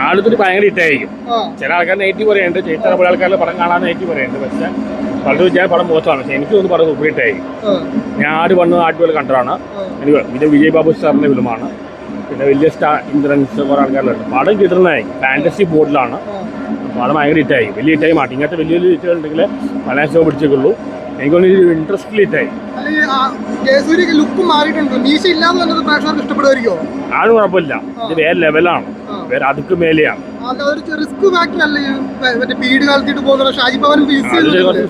ആളുകൾ ഭയങ്കര ഹിറ്റായിരിക്കും. ചില ആൾക്കാർ നെഗറ്റീവ് പറയുന്നുണ്ട്, ചില പല ആൾക്കാരുടെ പടം കാണാൻ നെഗറ്റീവ് പറയുന്നുണ്ട്. പക്ഷെ പലരും വിചാരം പടം മോശമാണ്. പക്ഷെ എനിക്ക് തോന്നുന്നു പടം സൂപ്പർ ഹിറ്റായിരിക്കും. ഞാൻ ആട് വന്ന് ആട്ടുപോലെ കണ്ടതാണ്. എനിക്ക് പിന്നെ വിജയ് ബാബു സാറിൻ്റെ ഫിലിമാണ്. പിന്നെ വലിയ സ്റ്റാർ ഇന്ദ്രൻസ് കുറേ ആൾക്കാരുണ്ട്. പടം കിട്ടുന്നതായിരിക്കും. ഫാൻറ്റസി ബോർഡിലാണ്. പടം ഭയങ്കര ഹിറ്റായിരിക്കും. വലിയ ഹിറ്റായി മാറ്റി. ഇങ്ങനത്തെ വലിയ വലിയ ഹിറ്റുകളുണ്ടെങ്കിൽ മലയാളം ഷോ പിടിച്ചേക്കുള്ളൂ. എനിക്കൊന്ന് ഇൻട്രസ്റ്റ് ഹിറ്റായി. ആരും കുഴപ്പമില്ല. ഇത് വേറെ ലെവലാണ്, വേറെ അതുക്ക് മേലെയാണ്.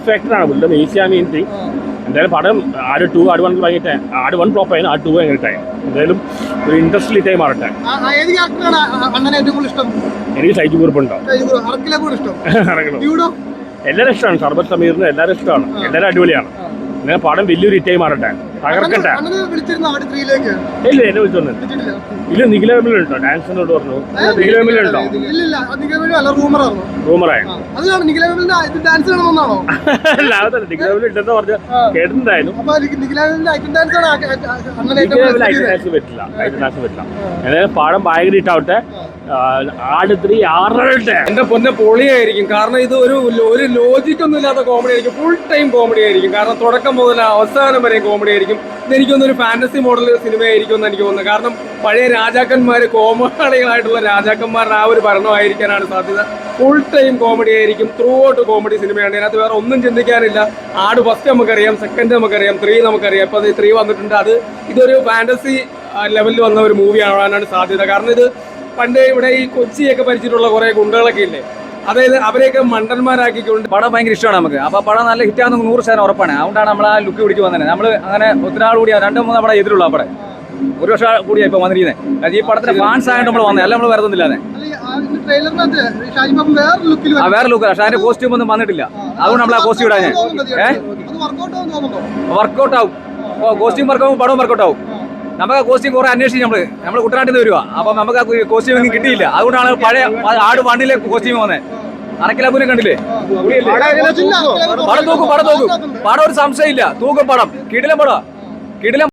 ഫാക്ടറാണ് പുള്ളിയുടെ ഈസിയാണ്. എന്തായാലും പടം ആട് 2 ആട് 1 ഭയങ്കര ആട് 1 ഫ്ലോപ്പ് ആയിരുന്നു. ആട് 2 ഭയങ്കര ഹിറ്റായി. എന്തായാലും ഒരു ഇൻട്രസ്റ്റ് ഹിറ്റായി മാറട്ടെ. എനിക്ക് സൈജു കുറിപ്പുണ്ടോ എല്ലാവരും ഇഷ്ടമാണ്. സർബത്ത് സമീറിന് എല്ലാവരും ഇഷ്ടമാണ്. എല്ലാവരും അടിപൊളിയാണ്. അങ്ങനെ പടം വലിയൊരു ഹിറ്റായി മാറട്ടെ. തകർക്കട്ടെ. ഇല്ല എന്നെ വിളിച്ചോണ്ട് ഇല്ല. നിഖിലുണ്ടോ ഡാൻസിനോട് പറഞ്ഞു? നിഖിലുണ്ടോ? റൂമറായി നിഖിലുണ്ടെന്ന് പറഞ്ഞ കേട്ടിട്ടുണ്ടായിരുന്നു. പറ്റില്ല. എന്തായാലും പടം ഭയങ്കര ഹിറ്റാവട്ടെ. ആട് 3 ആറട്ടെ. എന്റെ പൊന്നെ പൊളിയായിരിക്കും. കാരണം ഇത് ഒരു ലോജിക് ഒന്നും ഇല്ലാത്ത കോമഡി ആയിരിക്കും. ഫുൾ ടൈം കോമഡി ആയിരിക്കും. കാരണം തുടക്കം മുതൽ അവസാനം വരെ കോമഡി ആയിരിക്കും. ഇതെനിക്കൊന്നൊരു ഫാന്റസി മോഡൽ സിനിമയായിരിക്കും എന്ന് എനിക്ക് തോന്നുന്നത്. കാരണം പഴയ രാജാക്കന്മാർ, കോമാളികളായിട്ടുള്ള രാജാക്കന്മാരുടെ ആ ഒരു ഭരണമായിരിക്കാനാണ് സാധ്യത. ഫുൾ ടൈം കോമഡി ആയിരിക്കും. ത്രൂ ഔട്ട് കോമഡി സിനിമയാണ്. അതിനകത്ത് വേറെ ഒന്നും ചിന്തിക്കാനില്ല. ആട് ഫസ്റ്റ് നമുക്കറിയാം, സെക്കൻഡ് നമുക്കറിയാം, 3 നമുക്കറിയാം. ഇപ്പൊ 3 വന്നിട്ടുണ്ട്. ഇതൊരു ഫാന്റസി ലെവലിൽ വന്ന ഒരു മൂവി ആവാനാണ് സാധ്യത. കാരണം ഇത് പണ്ട് ഇവിടെ ഈ കൊച്ചിയൊക്കെ ഭരിച്ചിട്ടുള്ള കുറെ ഗുണ്ടകളൊക്കെ ഇല്ലേ, അതായത് അവരെയൊക്കെ മണ്ടന്മാരാക്കിക്കൊണ്ട് പടം ഭയങ്കര ഇഷ്ടമാണ് നമുക്ക്. അപ്പോൾ പടം നല്ല ഹിറ്റാന്ന് 100% ഉറപ്പാണ്. അതുകൊണ്ടാണ് നമ്മൾ ആ ലുക്ക് പിടിച്ച് വന്നത്. നമ്മൾ അങ്ങനെ ഒത്തിരി നാൾ കൂടിയാണ് 2-3 പടം എതിരുള്ള പടം. ഒരു വർഷം കൂടിയാണ് ഇപ്പോൾ വന്നിരിക്കുന്നത്. ഈ പടത്തിന്റെ ഫാൻസ് ആയിട്ട് നമ്മൾ വന്നത്. അല്ല നമ്മൾ വേറെ ഒന്നുമില്ലാതെ വേറെ ലുക്കാണ്. പക്ഷേ അതിന്റെ കോസ്റ്റ്യൂം ഒന്നും വന്നിട്ടില്ല. അതുകൊണ്ട് നമ്മൾ ആ കോസ്റ്റ്യൂം ഇടാൻ വർക്കൗട്ട് ആവും. കോസ്റ്റ്യൂം വർക്കാവും, പടവും വർക്കൗട്ട് ആവും. നമുക്ക് ആ കോസ്റ്റ്യൂം കുറെ അന്വേഷിച്ച് നമ്മൾ കുട്ടനാട്ടിൽ നിന്ന് വരുക. അപ്പം നമുക്ക് ആ കോസ്റ്റ്യൂം ഒന്നും കിട്ടിയില്ല. അതുകൊണ്ടാണ് പഴയ ആട് 1 കോസ്റ്റ്യൂം വന്നത്. അനക്കിലാപ്പൂനെ കണ്ടില്ലേ? പടം തൂക്കും. പടം ഒരു സംശയമില്ല. തൂക്കും പടം. കിടിലം പടം.